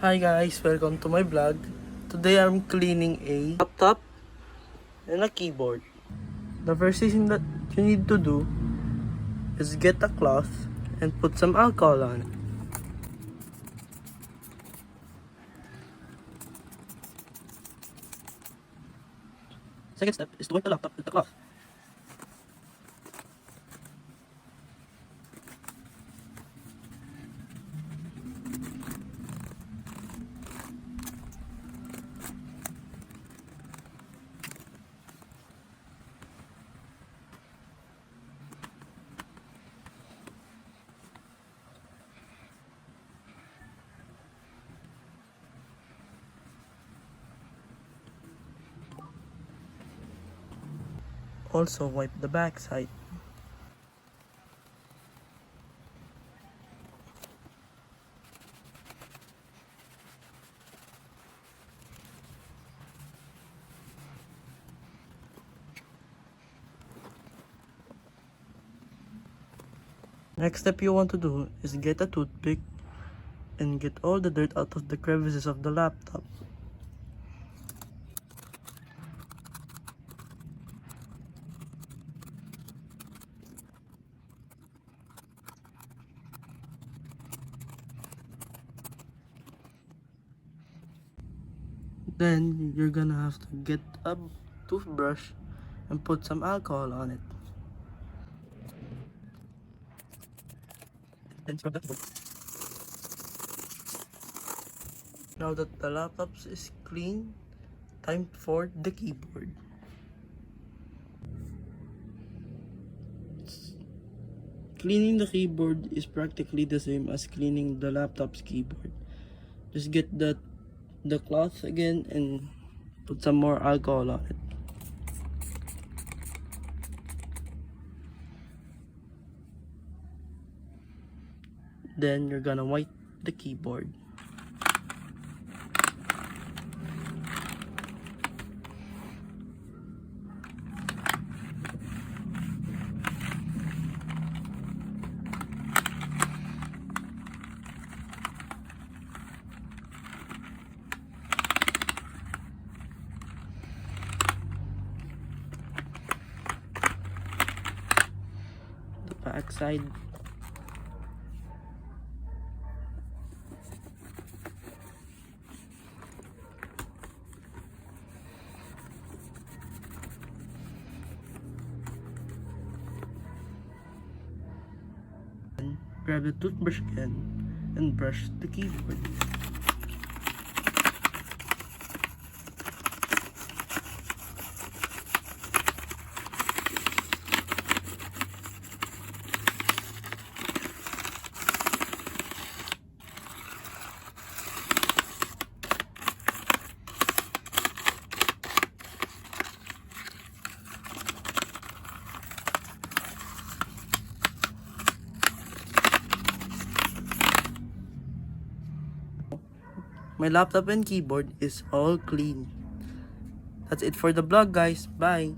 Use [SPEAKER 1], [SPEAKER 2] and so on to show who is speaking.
[SPEAKER 1] Hi guys, welcome to my vlog. Today I'm cleaning a laptop and a keyboard. The first thing that you need to do is get a cloth and put some alcohol on it. Second step is to wipe the laptop with the cloth. Also wipe the back side. Next step you want to do is get a toothpick and get all the dirt out of the crevices of the laptop. Then you're gonna have to get a toothbrush and put some alcohol on it. Then scrub the keyboard. Now that the laptop is clean, time for the keyboard. Cleaning the keyboard is practically the same as cleaning the laptop's keyboard. Just get the cloth again and put some more alcohol on it. Then you're gonna wipe the keyboard. The back side. Grab the toothbrush again and brush the keyboard. My laptop and keyboard is all clean. That's it for the vlog, guys. Bye.